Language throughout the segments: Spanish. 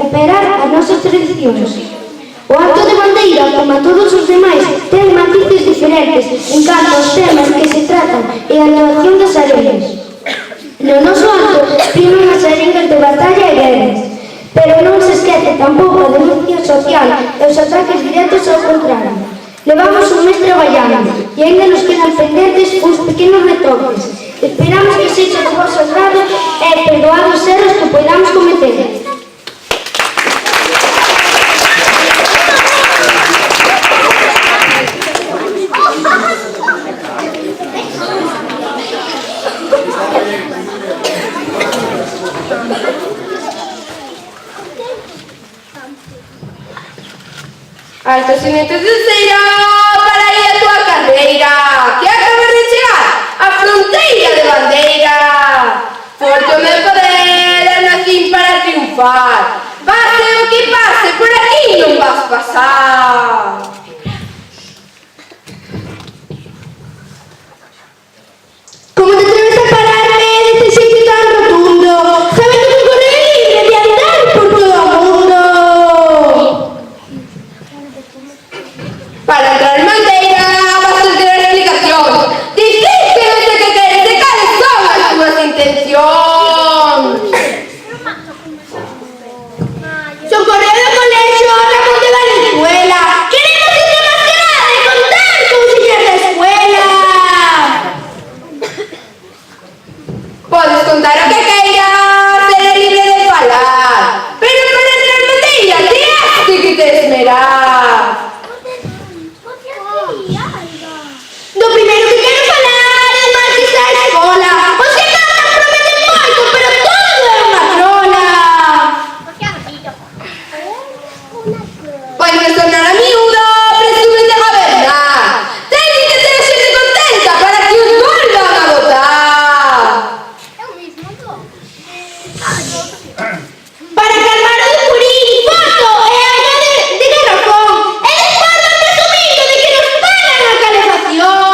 recuperar as nosas tradicións. O acto de bandeira, como a todos os demais, ten matices diferentes en canto aos temas que se tratan e a elevación das arenas. No noso acto priman as arengas de batalla e guerras, pero non se esquece tampouco a denuncia social e os ataques directos ao contrario. Levamos un mes traballando e ainda nos quedan pendentes uns pequenos retoques. Esperamos que sexa do vosso agrado e perdoar os erros que podamos cometer. Altos cimentos de cera para ir a tua carreira, que acabas de chegar á fronteira de bandeira. Porque o meu poder nacín para triunfar. Pase o que pase, por aquí non vas pasar. Como te atreves a pararme deste xeito tan rotundo, sabendo que correr libre de andar por todo o mundo? Para entrar en bandeira vas a ter explicación. Diciste que non sei que queres e cales son as túas intencións. Socorreo do colexio Ramón de Valenzuela. Queremos ir máis que nada e contar cousiñas da escuela. Podes contar o que queiras, seré libre de falar. Pero para entrar en bandeira tens que te esmerar. Do primeiro que quero falar é máis que está a escola. Os que cantan prometen moito, pero todo é unha trola. Pois me sonar a miúdo, presumen de gobernar. Teñen que ter a xente contenta para que os volvan a votar. Para calmar o de Purín, foto e auga de garrafón. E despois van presumindo de que nos pagan a calefacción.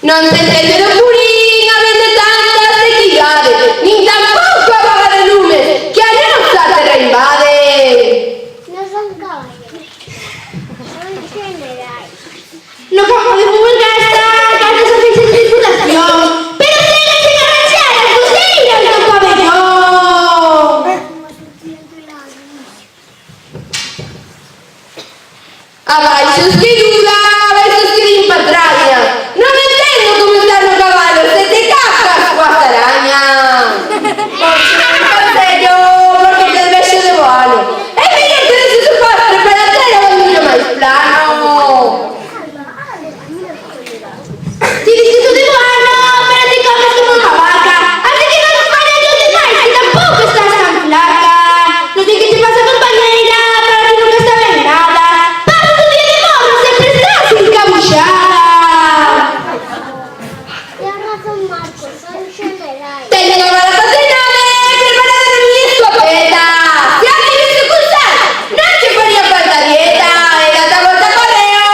Non se entende do Purín a vez de tanta sequidade, nin tampouco a vaga de lumes que a nosa terra invade. Non son gallos, son generais. No campo de Burga está cando se fixe de diputación, pero seguen sen arranxar as coseiras do pabellón. Abaixo os que duda, abaixo os que din patraña. Non entendo como estar no cabalo se te cascas coas arañas. Consello, porque te vexo de boalo. É mellor que deses o postre para ter o camiño máis plano. Ti dices o de boano, pero te comes como unha vaca. Así que non nos vayas los demais, que tampouco estás tan flaca. Non sei que che pasa, compañeira, para ti nunca está ben nada. Pasas o día de morro, sempre estás encabuxada. Ten razón, Marcos, son generais. Teño unha barata de nave preparada na miña escopeta. Se a ti ves ocultar, non che faría falta dieta. E data a volta correo,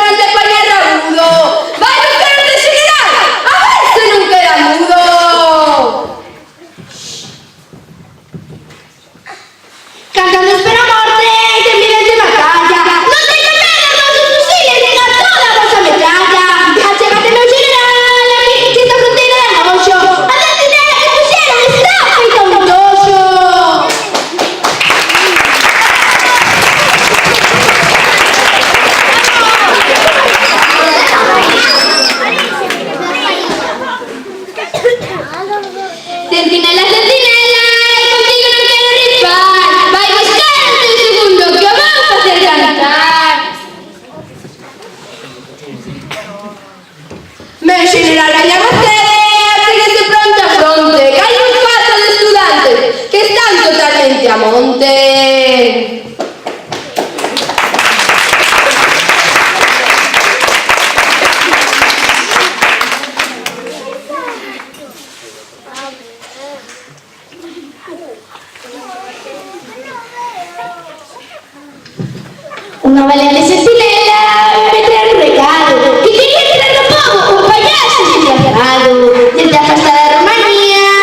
non te poñes rabudo. Vai buscar un de general, a ver se non queda mudo. Cantando espera a morte, ten vidas de batalla. Non teño medo dos vosos fusiles, nin a toda a vosa metralla. Achégate, meu general, aquí que esta fronteira da noxo. A centinela que puxeron está feita un toxo. Centinela, centinela, contigo non quero rifar. Vai buscarte un segundo que o vou facer cantar. Meu general, allá vostede, achéguese pronto a fronte, que hai un fato de estudantes que están totalmente a monte. Unha valente sentinela me trae un recado que quería entrar no pobo un payaso desgraciado. Desde a fasta da Romanía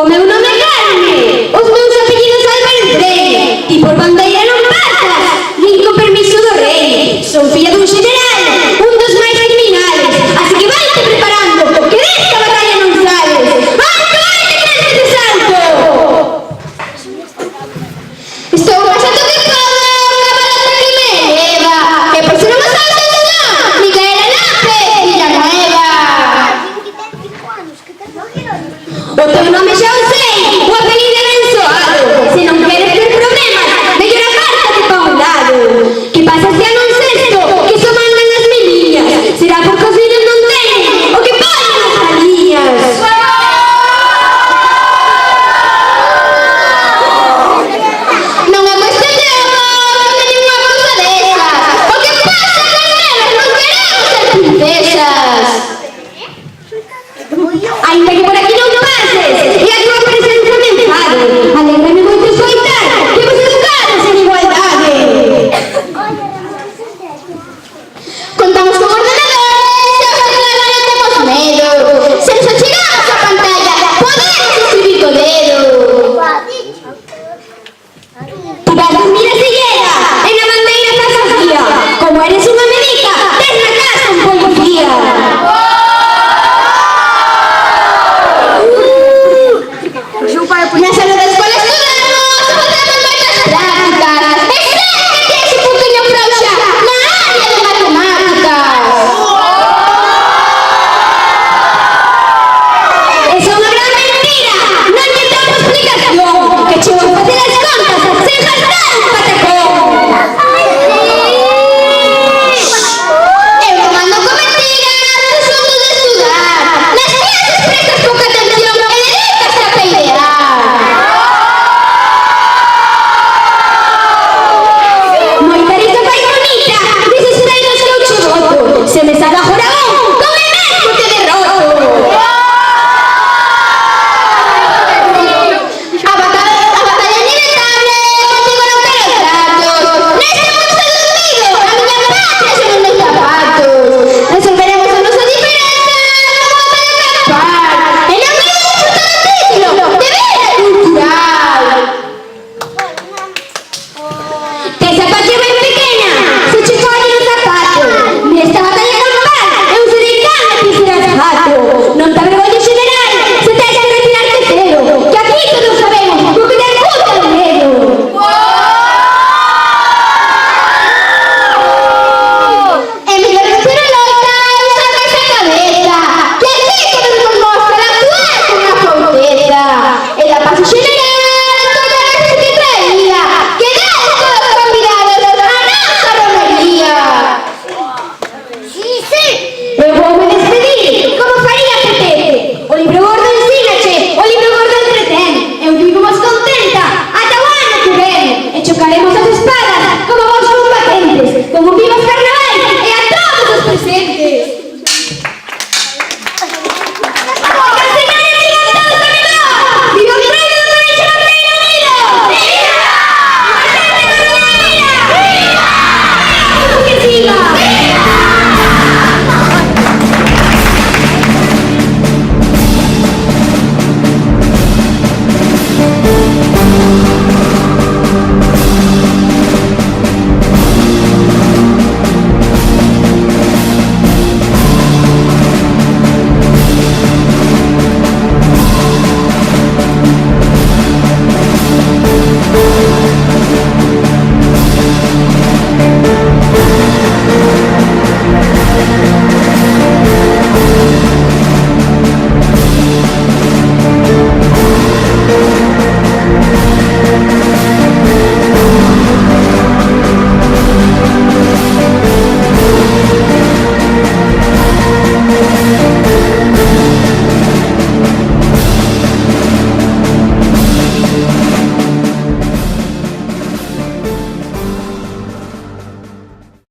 O meu nome é Carme. Os meus apellidos Álvarez Rey. Ti por bandeira non pasas, nin co permiso do rei. Son filla dun general, un dos máis criminales. Así que vaite preparando, que desta batalla non sales. Alto, aire, crentes de salto! Estou pasando de todo, cabalota que me eleva. Que por ser unha salta non, Micaela López, Villanueva. Que ten 5 anos, que ten 2 O teu nome xa o sei, o